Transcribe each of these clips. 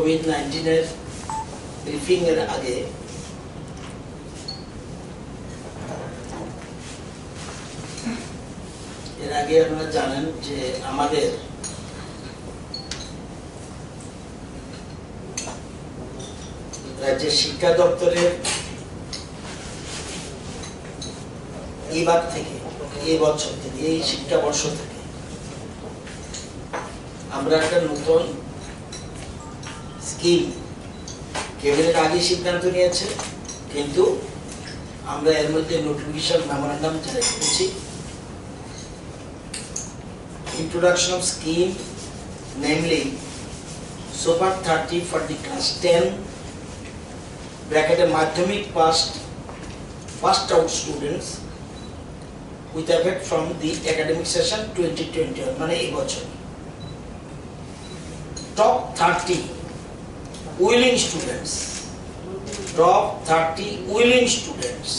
COVID-19 এর briefing এর আগে আপনারা জানেন যে আমাদের রাজ্যের শিক্ষা দপ্তরের এবার থেকে এই বছর থেকে এই শিক্ষাবর্ষ থেকে আমরা একটা নতুন স্কিম ক্যাবিনেট আগে সিদ্ধান্ত নিয়েছে, কিন্তু আমরা এর মধ্যে নোটিফিকেশন মেমোরেন্ডাম জারি করেছি। Introduction of scheme, namely Super 30 for the class 10 bracket madhyamik passed out students with effect from the academic session 2021 মানে এই বছর top 30 willing students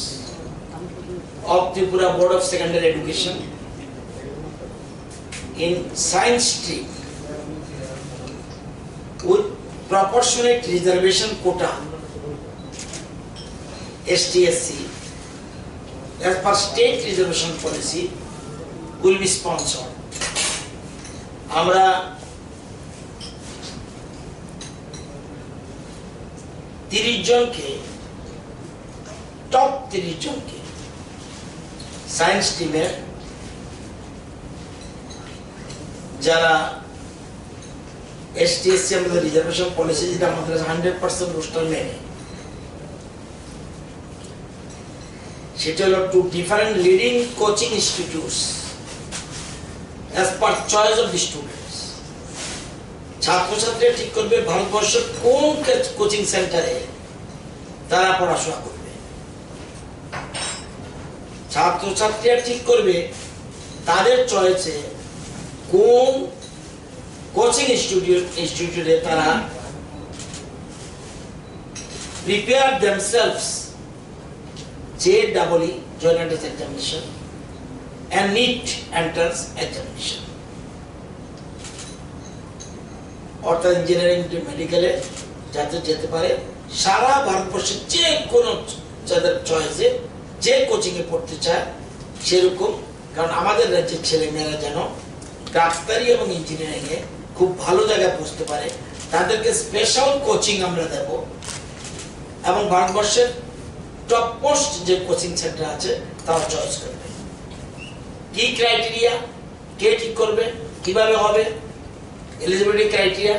of Tripura Board of Secondary Education in science stream with proportionate reservation quota STSC as per state reservation policy will be sponsored. আমরা 30 জনকে top 30 জনকে science টিমের যারা STSC আমাদের reservation policy যেটা আমাদের 100% রোস্টার মেনে, সেটা হলো two different leading coaching institutes as per choice of the students. ছাত্রছাত্রীরা ঠিক করবে ভারতবর্ষের কোন কোচিং সেন্টারে তারা পড়াশোনা করবে, ছাত্রছাত্রীরা ঠিক করবে তাদের চয়েসে কোন কোচিং ইনস্টিটিউটে তারা prepare themselves JEE Joint Entrance Examination and NEET Entrance Examination, অর্থাৎ ইঞ্জিনিয়ারিং মেডিকেলে যাতে যেতে পারে সারা ভারতবর্ষের যে কোনো যাদের চয়েসে যে কোচিং এ পড়তে চায় সেরকম। কারণ আমাদের রাজ্যের ছেলেমেয়েরা যেন ডাক্তারি এবং ইঞ্জিনিয়ারিং এ খুব ভালো জায়গায় পৌঁছতে পারে, তাদেরকে স্পেশাল কোচিং আমরা দেব এবং ভারতবর্ষের টপ মোস্ট যে কোচিং সেন্টার আছে তারা চয়েস করবে। কি ক্রাইটেরিয়া, কে ঠিক করবে, কিভাবে হবে? এলিজিবিলিটি ক্রাইটেরিয়া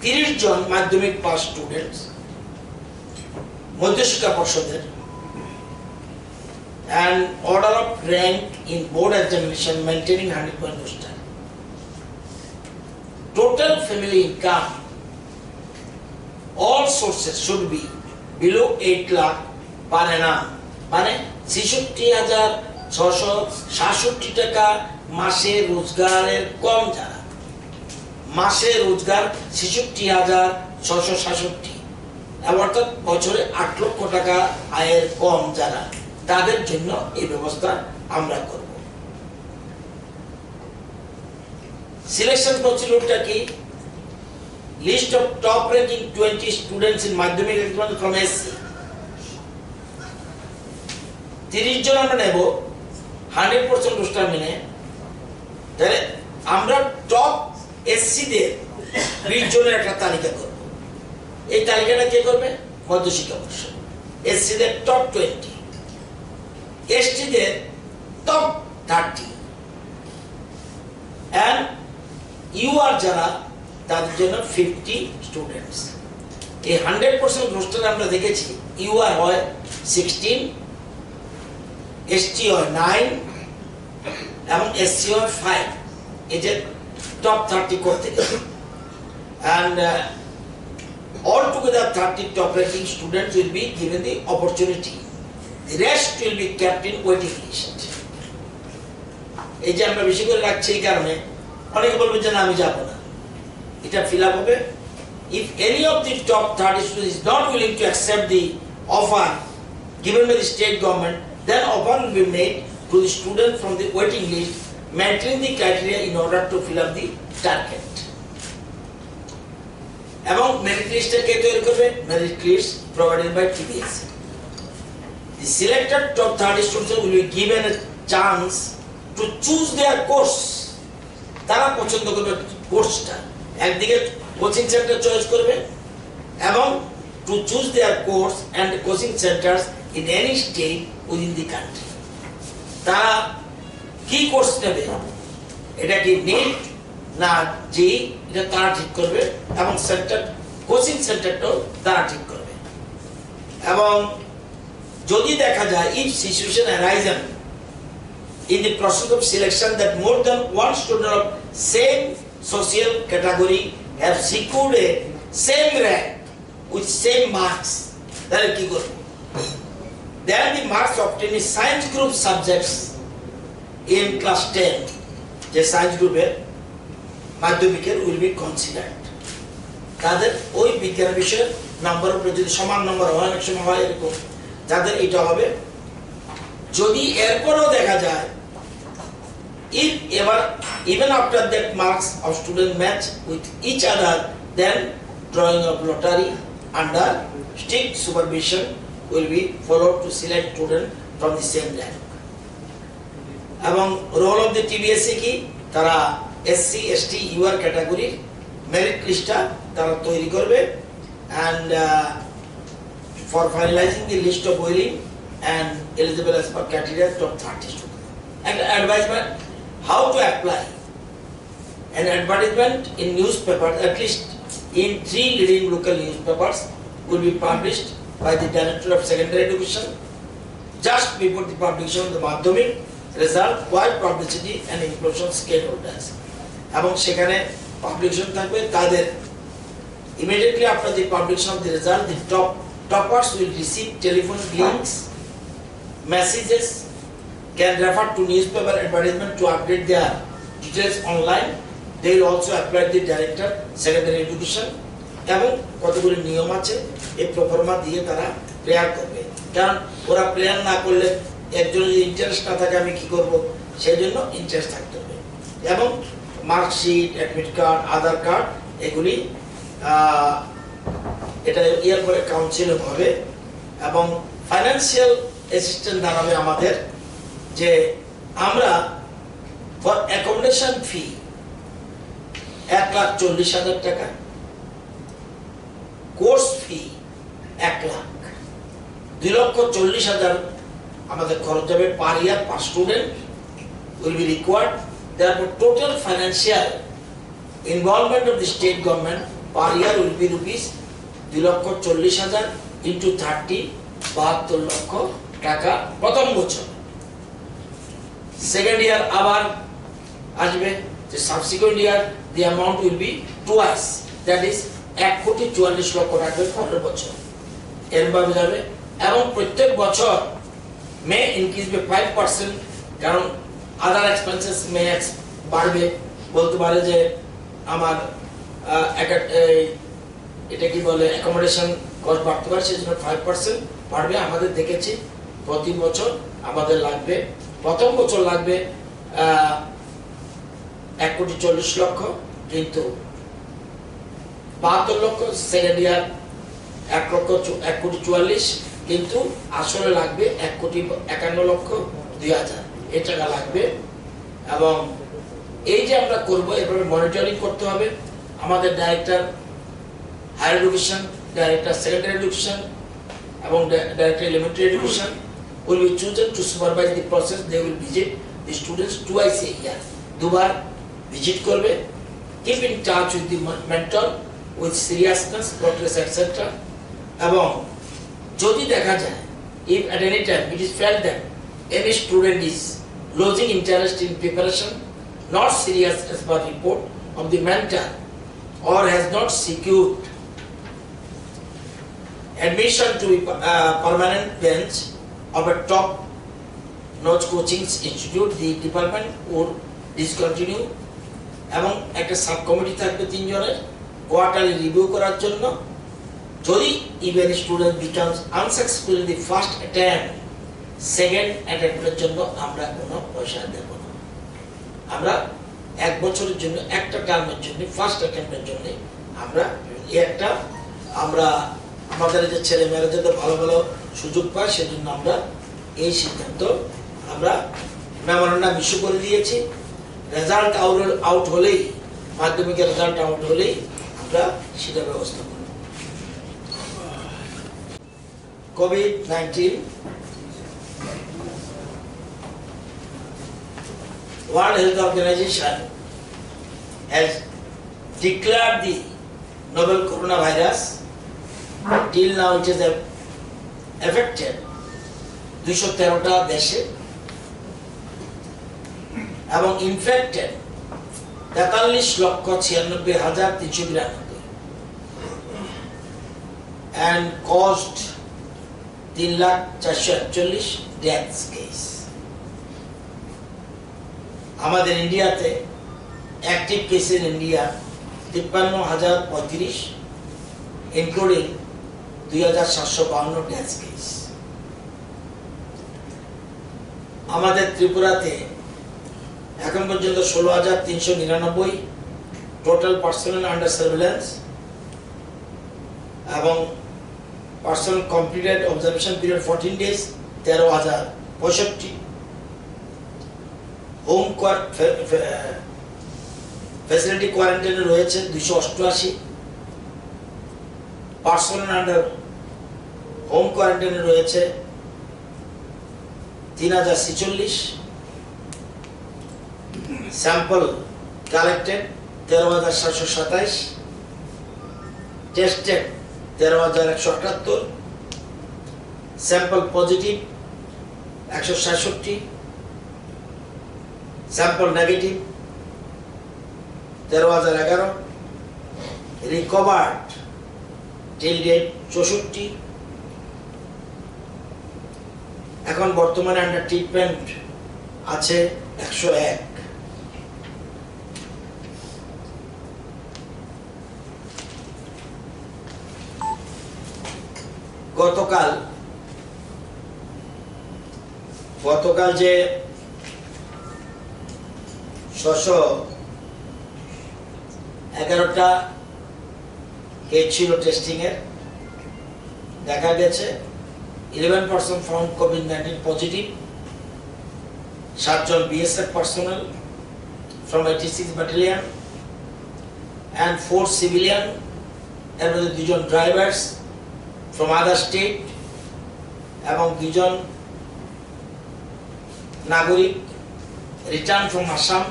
30 জন মাধ্যমিক পাস স্টুডেন্টস মধ্যশিক্ষা পর্ষদের and order of rank in board examination maintaining 100% roster. Total family income all sources should be below 8 lakh per annum, মানে 66,667 টাকা মাসে রোজগারের কম যারা, মাসে রোজগার 66,667 অর্থাৎ বছরে 8 লক্ষ টাকা আয়ের কম যারা, তাদের জন্য এই ব্যবস্থা আমরা করব। সিলেকশন প্রসিডিউরটা কি? List of top ranking 20 students in Madhyamik examination from SC, 30 জন আমরা নেব 100% রোস্টার মেনে। তাহলে আমরা টপ এসসি দের 20 জনের একটা তালিকা করব। এই তালিকাটা কে করবে? মধ্যশিক্ষা পর্ষদ। SC there top 20, ST there top 30 and UR যারা তাদের জন্য 50 স্টুডেন্টস। এই 100% রোস্টার আমরা দেখেছি UR হয় 16, ST হয় 9 এবং SC হয় 5। এই যে টপ 30 করতে গেলে and all together 30 top ranking students will be given the opportunity. The rest will be kept in waiting list. এই যে আমরা বেশি করে রাখছি এই কারণে অনেকে বলবে যে না আমি যাব না, এটা ফিল আপ হবে। If any of the top 30 students is not willing to accept the offer given by the state government, then offer will be made to the student from the waiting list maintaining the criteria in order to fill up the target. এবং merit লিস্টটা কে তৈরি করবে? Merit list provided by TBS. The selected top 30 students will be given a chance to choose their course. তারা পছন্দ করবে কোর্সটা, একদিকে কোচিং সেন্টার চয়েস করবে এবং to choose their course and coaching centers in any state within the country. তারা কি course নেবে, এটা কি নিট না জি, এটা তারা ঠিক করবে এবং সেন্টার কোচিং সেন্টারটাও তারা ঠিক করবে। এবং যদি দেখা যায় if situation arises in the process of selection that more than one student of same social category have secured a same rank with same marks, তাহলে কি করবে? Then the marks obtained in science group subjects in class 10, যে science গ্রুপের মাধ্যমিকের will be considered. তাদের ওই বিজ্ঞান বিষয়ের নাম্বার উপরে যদি সমান নম্বর হয়, অনেক সময় হয় এরকম, যাদের এটা হবে। যদি এরপরও দেখা যায় if ever even after that marks of student match with each other, then drawing of lottery under strict supervision will be followed to select student from the same rank. এবং রোল অফ দ্য টিবিএসসি কি? তারা SC ST UR ক্যাটাগরির merit লিস্টটা তারা তৈরি করবে and for finalizing the list of willing and eligible as per criteria top 30 students. And advisement how to apply. An advertisement in newspapers, at least in 3 leading local newspapers, will be published by the Director of Secondary Education just before the publication of the Madhyamik result, wide publicity and inclusion stakeholders. এবং সেখানে publication থাকবে তাদের immediately after the publication of the result, the toppers will receive telephone links, messages, can refer to newspaper advertisement to update their details online. They will also apply the Director Secondary Education এবং কতগুলি নিয়ম আছে এই pro forma দিয়ে তারা prayer করবে, কারণ ওরা প্রেয়ার না করলে একজন যদি ইন্টারেস্ট না থাকে আমি কি করব, সেই জন্য ইন্টারেস্ট থাকতে হবে। এবং মার্কশিট, অ্যাডমিট কার্ড, আধার কার্ড এগুলি এটা ইয়ার পরে কাউন্সিলিং হবে এবং ফাইন্যান্সিয়াল অ্যাসিস্ট্যান্ট দাঁড়াবে আমাদের, যে আমরা ফর অ্যাকোমোডেশন ফি 1,40,000 টাকা, কোর্স ফি 1 লাখ, 2,40,000 আমাদের খরচ যাবে পার ইয়ার পার student will be required. Therefore total financial involvement of the state government per year will be rupees 2,40,000 into 30, 72 লক্ষ টাকা প্রথম বছর। সেকেন্ড ইয়ার আবার আসবে, যে subsequent year the amount will be twice, that is 1,40,40 লক্ষ টাকা পরের বছর এরভাবে যাবে। এবং প্রত্যেক বছর মে ইনক্রিজ বে 5%, কারণ আদার এক্সপেন্সেস মে বাড়বে, বলতে পারে যে আমার এটা কি বলে অ্যাকোমোডেশন কস্ট বাড়তে পারে, সেই জন্য 5% বাড়বে। আমাদের দেখেছি প্রতি বছর আমাদের লাগবে, প্রথম বছর লাগবে 1,40,40 লক্ষ, কিন্তু 72 লক্ষ, সেকেন্ড ইয়ার 1,40,44, কিন্তু আসলে লাগবে 1,51,02,000 এই টাকা লাগবে। এবং এই যে আমরা করব এভাবে মনিটরিং করতে হবে। আমাদের director higher education, director secondary education এবং director elementary education will be chosen to supervise the process. They will visit the students twice a year, দুবার ভিজিট করবে। Keep in touch with the mentor with seriousness, progress, etc. এবং যদি দেখা যায় if at any time it is felt that any student is losing interest in preparation, not serious as per report of the mentor, or has not secured admission to a permanent bench of a top notch coaching institute, the department would discontinue এবং একটা sub committee থাকবে 3 জনের quarterly review করার জন্য। যদি even student becomes unsuccessful in the first attempt, second অ্যাটেম্পটের জন্য আমরা কোনো পয়সা দেব না। আমরা 1 বছরের জন্য, একটা টার্মের জন্য, ফার্স্ট অ্যাটেম্পটের জন্য আমরা এই একটা আমরা আমাদের যে ছেলে মেয়েরা যাতে ভালো ভালো সুযোগ পায় সেজন্য আমরা এই সিদ্ধান্ত আমরা মেমোরেন্ডাম ইস্যু করে দিয়েছি। রেজাল্ট আউট হলেই, মাধ্যমিকের রেজাল্ট আউট হলেই আমরা সেটা ব্যবস্থা করব। COVID-19, World Health Organization has declared the novel coronavirus. Till now it has affected 213টা দেশে এবং infected 43,96,392 and caused 3,441 deaths case. আমাদের ইন্ডিয়াতে active case in India 53,035 including 2,752 death case. আমাদের ত্রিপুরাতে এখন পর্যন্ত 16,399 টোটাল পার্সোনাল আন্ডার সার্ভিলেন্স এবং personal completed observation period 14 days 13,065। Home facility কোয়ারেন্টাইনে রয়েছে 288। পার্সোনাল আন্ডার হোম কোয়ারেন্টাইনে রয়েছে 3,046। Sample collected 13,727, tested 13,178, sample positive 166, sample negative 13,011, recovered till date 64। এখন বর্তমানে আন্ডার ট্রিটমেন্ট আছে 101। গতকাল যে 611টা কেস ছিল টেস্টিং এর, দেখা গেছে 11% ফাউন্ড COVID-19 পজিটিভ, 7 জন BSF personal from 86 battalion and 4 civilian, এর মধ্যে 2 জন ড্রাইভার্স from other state এবং 2 জন নাগরিক রিটার্ন from Assam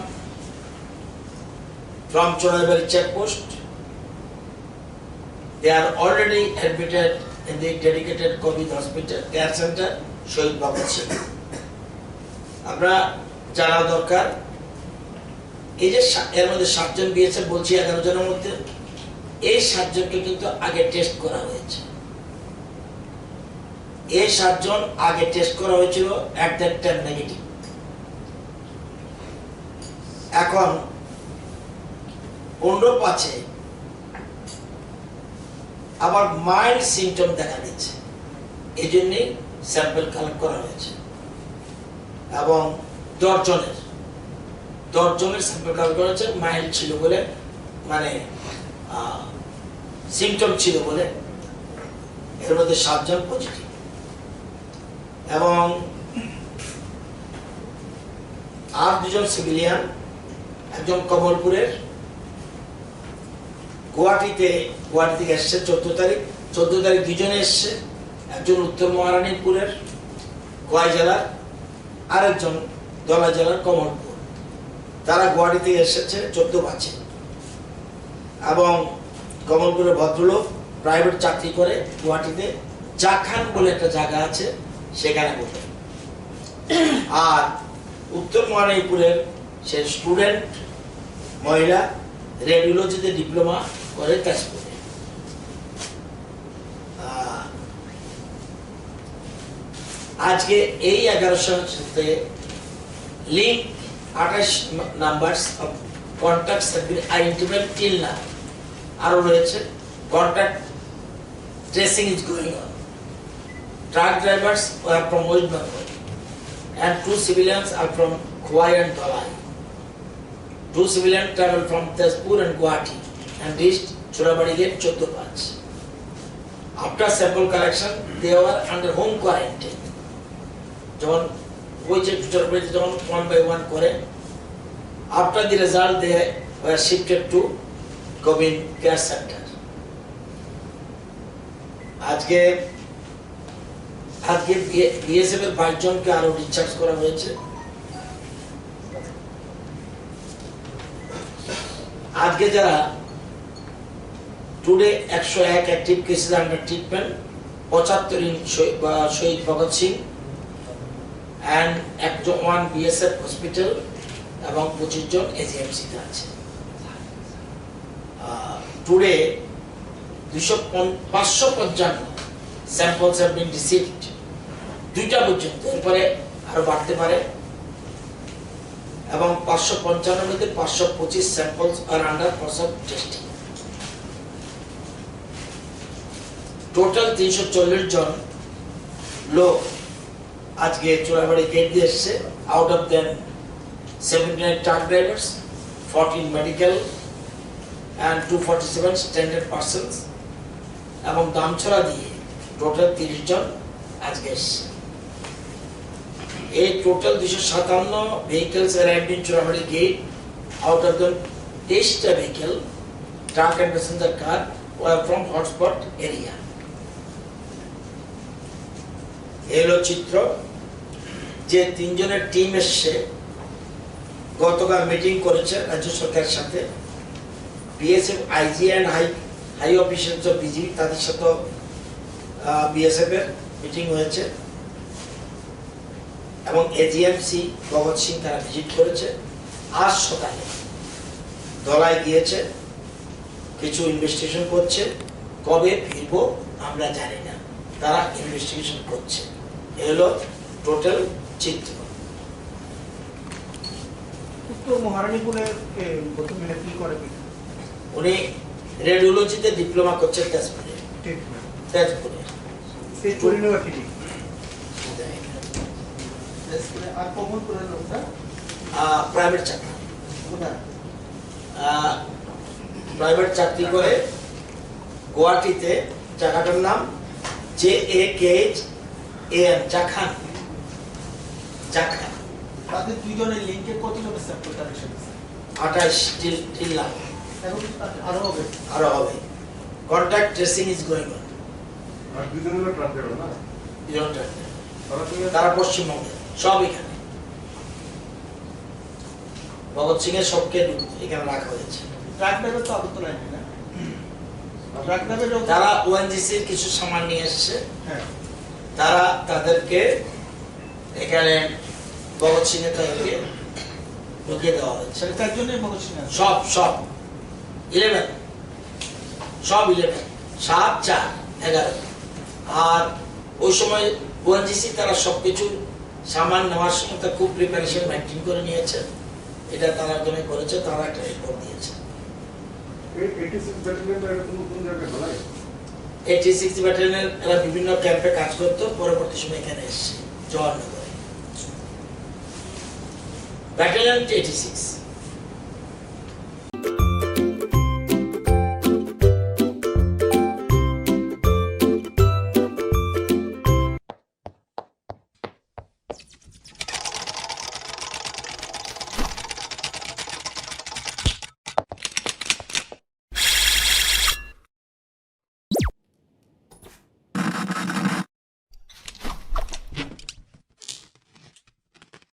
from Chonaibaড়ি checkpost. They are already admitted in the dedicated COVID hospital care center শহীদ ভগৎ সিং। আমরা জানা দরকার এই যে এর মধ্যে 7 জন BSF বলছি 11 জনের মধ্যে, এই 7 জনকে কিন্তু আগে টেস্ট করা হয়েছে। এই 7 জন আগে টেস্ট করা হয়েছিল, at that time নেগেটিভ। এখন 15/5 আবার মাইল্ড সিমটম দেখা দিচ্ছে, এই জন্যই স্যাম্পল কালেক্ট করা হয়েছে এবং 10 জনের স্যাম্পল কালেক্ট করা হয়েছে মাইল্ড ছিল বলে, মানে সিমটম ছিল বলে। এর মধ্যে 7 জন পজিটিভ এবং আর 2 জন সিভিলিয়ান, একজন কমলপুরের, গুয়াহাটি থেকে এসছে 14 তারিখ 2 জনে এসছে, একজন উত্তর মহারানীপুরের খোয়াই জেলার, আরেকজন দলা জেলার কমলপুর। তারা গুয়াহাটি থেকে এসেছে 14/5 এবং কমলপুরের ভদ্রলোক প্রাইভেট চাকরি করে গুয়াহাটিতে জাখান বলে একটা জায়গা আছে সেখানে বসে। আর উত্তর মহারানীপুরের সে স্টুডেন্ট মহিলা, রেডিওলজিতে ডিপ্লোমা করে কাজ করে। আজকে এই 1100 সাথে link 28 numbers of contacts have been identified till now. আরো রয়েছে, contact tracing is going on. Truck drivers are from West Bengal and 2 civilians are from Khwai and Dhalai. 2 civilians traveled from Tezpur and Guwahati and reached Churabadi Gate 14-5. After sample collection, they were under home quarantine. যখন ওই যে Churabadi যখন 1 by 1 করে, after the result they were shifted to Govind Care Center. আজকে BSF এর 22 জনকে আরো discharge করা হয়েছে। আজকে যারা today 101 active cases under treatment, 75 Shaheed Bhagat Singh and 1 BSF hospital এবং 25 জন এজিএমসি তে আছে। Today 555 samples have been received, 2টা পর্যন্ত, এরপরে আরো বাড়তে পারে, এবং 555 মধ্যে 525 samples are under process of testing. Total 340 জন লোক আজকে চোরাবাড়ি গেট দিয়ে এসছে। Out of them 79 truck drivers, 14 medical and 247 standard persons, এবং দামছড়া দিয়ে টোটাল 30 জন আজকে এসছে। এই total 257 vehicles arrived in Churabadi Gate. Out of them 23 vehicle, truck and passenger car were from hotspot area. এলো চিত্র যে 3 জনের টিম এসছে, গতকাল মিটিং করেছে রাজ্য সরকারের সাথে। BSF IG and high officers of BGB, তাদের সাথে বিএসএফ এর মিটিং হয়েছে, এবং এজিএমসি ভগৎ সিং তারা ভিজিট করেছে। আজ সকালে ধলাই গিয়েছে, কিছু ইনভেস্টিগেশন করছে, কবে ফিরবো আমরা জানি না, তারা ইনভেস্টিগেশন করছে। এলো টোটাল চিত্র। উত্তর মহারানীপুরের বর্তমানে কি করে? উনি রেডিওলজিতে ডিপ্লোমা করছেন তেজপুরে। সেই ইউনিভার্সিটি আর কমন করে লোকটা প্রাইভেট চাকরি, প্রাইভেট চাকরি করে গুয়াহাটিতে। জায়গাটার নাম JAKHAN, জাখান। তাদের 2 জনের লিংকে কত জন স্যাম্পল কালেকশন আছে? 28 till now। আরো হবে। Contact tracing is going on. আর 2 জনের ট্রাক দেবে না? তারা পশ্চিমবঙ্গে, সব এখানে। ভগৎ সিং এর সবকে এখানে রাখা হয়েছে। ট্রাক ড্রাইভার তো আগরতলায় না? ট্রাক ড্রাইভার তারা ওএনজিসি এর কিছু সামান নিয়ে এসেছে, হ্যাঁ, তারা তাদেরকে এখানে ভগৎ সিং এর তাদেরকে ঢুকিয়ে দেওয়া হয়েছে। সেটা তার জন্যই ভগৎ সিং আছে। সব 11, সব 11, 7, 4, 11। আর ওই সময় ওএনজিসি তারা সবকিছু সামান নেওয়ার সময় তা খুব প্রিপারেশন মেনটেন করে নিয়েছে। এটা তারা জন্য করেছে, তারা একটা রিপোর্ট দিয়েছে। 86 ব্যাটালিয়ন এর কোন জায়গায় ধলাই? 86 ব্যাটালিয়নের এরা বিভিন্ন ক্যাম্পে কাজ করতো, পরবর্তী সময় এখানে এসেছে জওয়াননগরে। ব্যাটালিয়ন 86।